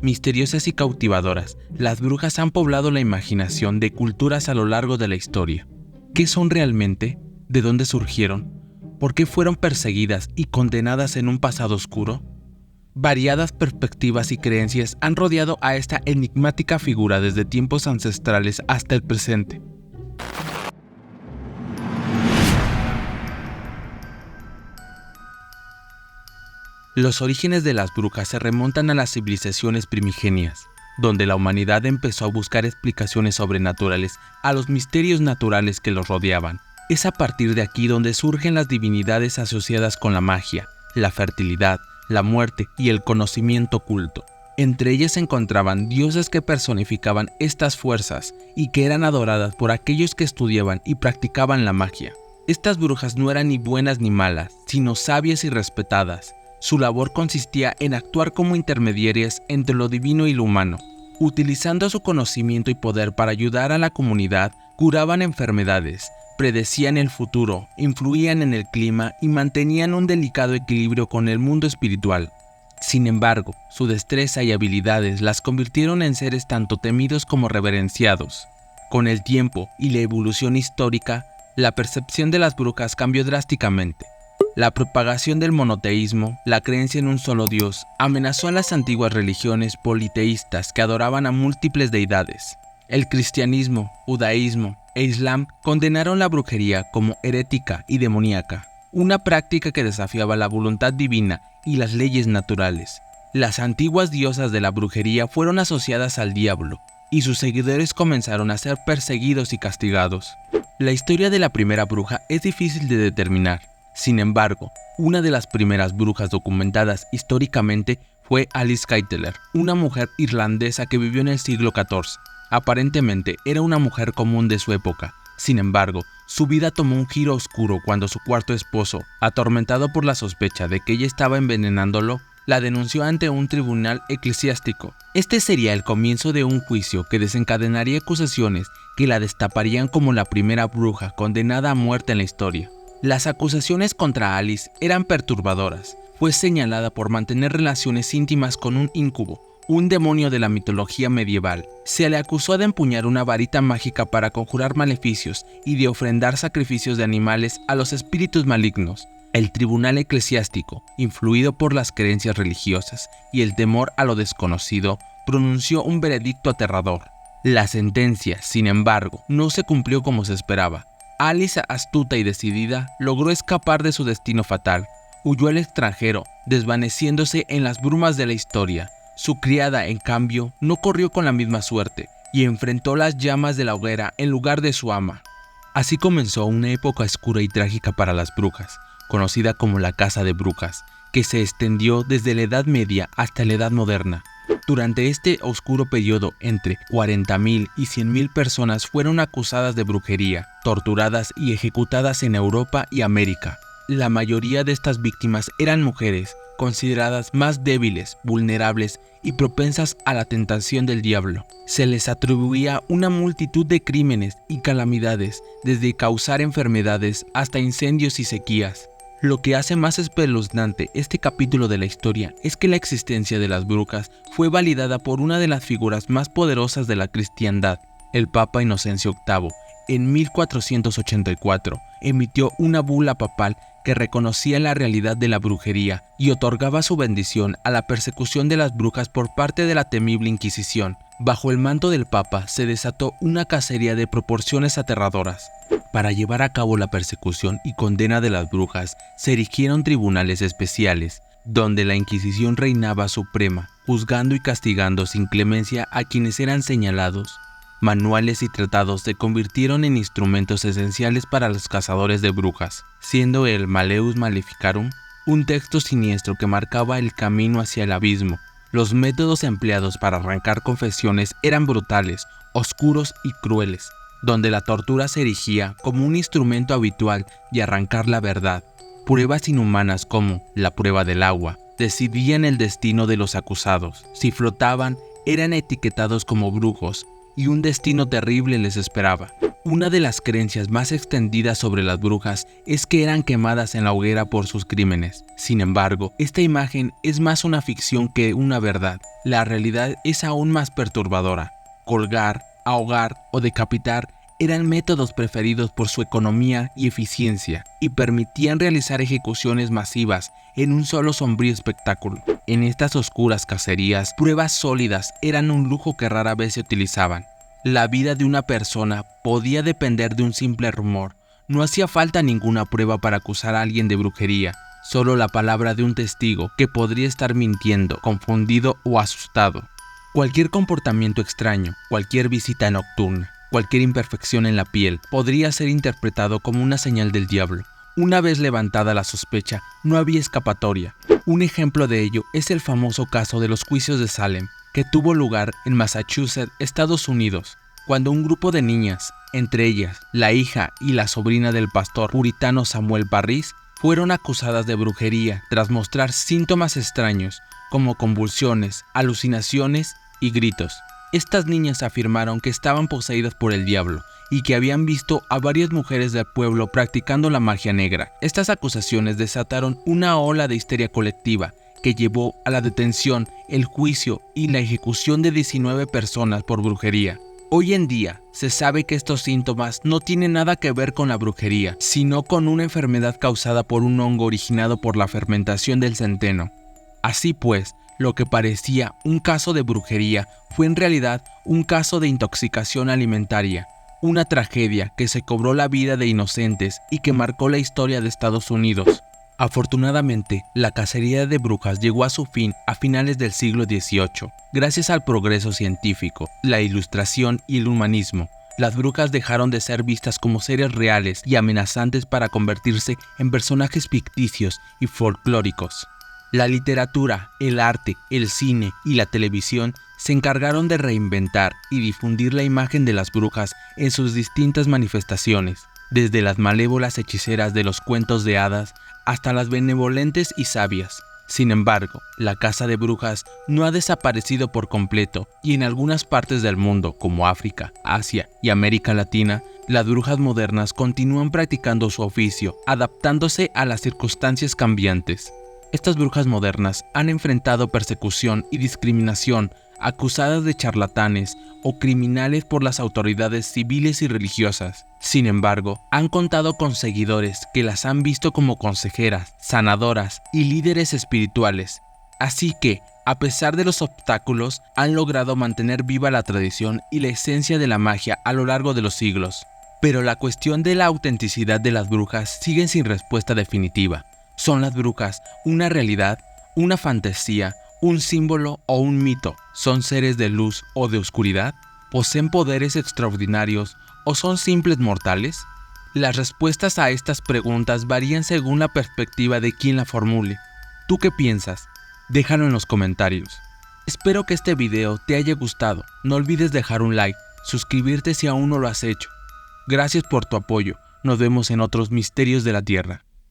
Misteriosas y cautivadoras, las brujas han poblado la imaginación de culturas a lo largo de la historia. ¿Qué son realmente? ¿De dónde surgieron? ¿Por qué fueron perseguidas y condenadas en un pasado oscuro? Variadas perspectivas y creencias han rodeado a esta enigmática figura desde tiempos ancestrales hasta el presente. Los orígenes de las brujas se remontan a las civilizaciones primigenias, donde la humanidad empezó a buscar explicaciones sobrenaturales a los misterios naturales que los rodeaban. Es a partir de aquí donde surgen las divinidades asociadas con la magia, la fertilidad, la muerte y el conocimiento oculto. Entre ellas se encontraban diosas que personificaban estas fuerzas y que eran adoradas por aquellos que estudiaban y practicaban la magia. Estas brujas no eran ni buenas ni malas, sino sabias y respetadas. Su labor consistía en actuar como intermediarias entre lo divino y lo humano. Utilizando su conocimiento y poder para ayudar a la comunidad, curaban enfermedades, predecían el futuro, influían en el clima y mantenían un delicado equilibrio con el mundo espiritual. Sin embargo, su destreza y habilidades las convirtieron en seres tanto temidos como reverenciados. Con el tiempo y la evolución histórica, la percepción de las brujas cambió drásticamente. La propagación del monoteísmo, la creencia en un solo dios, amenazó a las antiguas religiones politeístas que adoraban a múltiples deidades. El cristianismo, judaísmo e islam condenaron la brujería como herética y demoníaca, una práctica que desafiaba la voluntad divina y las leyes naturales. Las antiguas diosas de la brujería fueron asociadas al diablo, y sus seguidores comenzaron a ser perseguidos y castigados. La historia de la primera bruja es difícil de determinar. Sin embargo, una de las primeras brujas documentadas históricamente fue Alice Kyteler, una mujer irlandesa que vivió en el siglo XIV. Aparentemente era una mujer común de su época. Sin embargo, su vida tomó un giro oscuro cuando su cuarto esposo, atormentado por la sospecha de que ella estaba envenenándolo, la denunció ante un tribunal eclesiástico. Este sería el comienzo de un juicio que desencadenaría acusaciones que la destaparían como la primera bruja condenada a muerte en la historia. Las acusaciones contra Alice eran perturbadoras. Fue señalada por mantener relaciones íntimas con un incubo, un demonio de la mitología medieval. Se le acusó de empuñar una varita mágica para conjurar maleficios y de ofrendar sacrificios de animales a los espíritus malignos. El tribunal eclesiástico, influido por las creencias religiosas y el temor a lo desconocido, pronunció un veredicto aterrador. La sentencia, sin embargo, no se cumplió como se esperaba. Alice, astuta y decidida, logró escapar de su destino fatal. Huyó al extranjero, desvaneciéndose en las brumas de la historia. Su criada, en cambio, no corrió con la misma suerte y enfrentó las llamas de la hoguera en lugar de su ama. Así comenzó una época oscura y trágica para las brujas, conocida como la Caza de Brujas, que se extendió desde la Edad Media hasta la Edad Moderna. Durante este oscuro periodo, entre 40.000 y 100.000 personas fueron acusadas de brujería, torturadas y ejecutadas en Europa y América. La mayoría de estas víctimas eran mujeres, consideradas más débiles, vulnerables y propensas a la tentación del diablo. Se les atribuía una multitud de crímenes y calamidades, desde causar enfermedades hasta incendios y sequías. Lo que hace más espeluznante este capítulo de la historia es que la existencia de las brujas fue validada por una de las figuras más poderosas de la cristiandad. El Papa Inocencio VIII, en 1484, emitió una bula papal que reconocía la realidad de la brujería y otorgaba su bendición a la persecución de las brujas por parte de la temible Inquisición. Bajo el manto del Papa se desató una cacería de proporciones aterradoras. Para llevar a cabo la persecución y condena de las brujas, se erigieron tribunales especiales, donde la Inquisición reinaba suprema, juzgando y castigando sin clemencia a quienes eran señalados. Manuales y tratados se convirtieron en instrumentos esenciales para los cazadores de brujas, siendo el Malleus Maleficarum un texto siniestro que marcaba el camino hacia el abismo. Los métodos empleados para arrancar confesiones eran brutales, oscuros y crueles, donde la tortura se erigía como un instrumento habitual de arrancar la verdad. Pruebas inhumanas como la prueba del agua decidían el destino de los acusados. Si flotaban, eran etiquetados como brujos y un destino terrible les esperaba. Una de las creencias más extendidas sobre las brujas es que eran quemadas en la hoguera por sus crímenes. Sin embargo, esta imagen es más una ficción que una verdad. La realidad es aún más perturbadora. Colgar, ahogar o decapitar eran métodos preferidos por su economía y eficiencia, y permitían realizar ejecuciones masivas en un solo sombrío espectáculo. En estas oscuras cacerías, pruebas sólidas eran un lujo que rara vez se utilizaban. La vida de una persona podía depender de un simple rumor. No hacía falta ninguna prueba para acusar a alguien de brujería, solo la palabra de un testigo que podría estar mintiendo, confundido o asustado. Cualquier comportamiento extraño, cualquier visita nocturna, cualquier imperfección en la piel podría ser interpretado como una señal del diablo. Una vez levantada la sospecha, no había escapatoria. Un ejemplo de ello es el famoso caso de los juicios de Salem, que tuvo lugar en Massachusetts, Estados Unidos, cuando un grupo de niñas, entre ellas la hija y la sobrina del pastor puritano Samuel Parris, fueron acusadas de brujería tras mostrar síntomas extraños como convulsiones, alucinaciones y gritos. Estas niñas afirmaron que estaban poseídas por el diablo y que habían visto a varias mujeres del pueblo practicando la magia negra. Estas acusaciones desataron una ola de histeria colectiva que llevó a la detención, el juicio y la ejecución de 19 personas por brujería. Hoy en día, se sabe que estos síntomas no tienen nada que ver con la brujería, sino con una enfermedad causada por un hongo originado por la fermentación del centeno. Así pues, lo que parecía un caso de brujería fue en realidad un caso de intoxicación alimentaria, una tragedia que se cobró la vida de inocentes y que marcó la historia de Estados Unidos. Afortunadamente, la cacería de brujas llegó a su fin a finales del siglo XVIII. Gracias al progreso científico, la ilustración y el humanismo, las brujas dejaron de ser vistas como seres reales y amenazantes para convertirse en personajes ficticios y folclóricos. La literatura, el arte, el cine y la televisión se encargaron de reinventar y difundir la imagen de las brujas en sus distintas manifestaciones, desde las malévolas hechiceras de los cuentos de hadas hasta las benevolentes y sabias. Sin embargo, la caza de brujas no ha desaparecido por completo y en algunas partes del mundo, como África, Asia y América Latina, las brujas modernas continúan practicando su oficio, adaptándose a las circunstancias cambiantes. Estas brujas modernas han enfrentado persecución y discriminación, acusadas de charlatanes o criminales por las autoridades civiles y religiosas. Sin embargo, han contado con seguidores que las han visto como consejeras, sanadoras y líderes espirituales. Así que, a pesar de los obstáculos, han logrado mantener viva la tradición y la esencia de la magia a lo largo de los siglos. Pero la cuestión de la autenticidad de las brujas sigue sin respuesta definitiva. ¿Son las brujas una realidad, una fantasía, un símbolo o un mito? ¿Son seres de luz o de oscuridad? ¿Poseen poderes extraordinarios o son simples mortales? Las respuestas a estas preguntas varían según la perspectiva de quien la formule. ¿Tú qué piensas? Déjalo en los comentarios. Espero que este video te haya gustado. No olvides dejar un like, suscribirte si aún no lo has hecho. Gracias por tu apoyo. Nos vemos en otros misterios de la Tierra.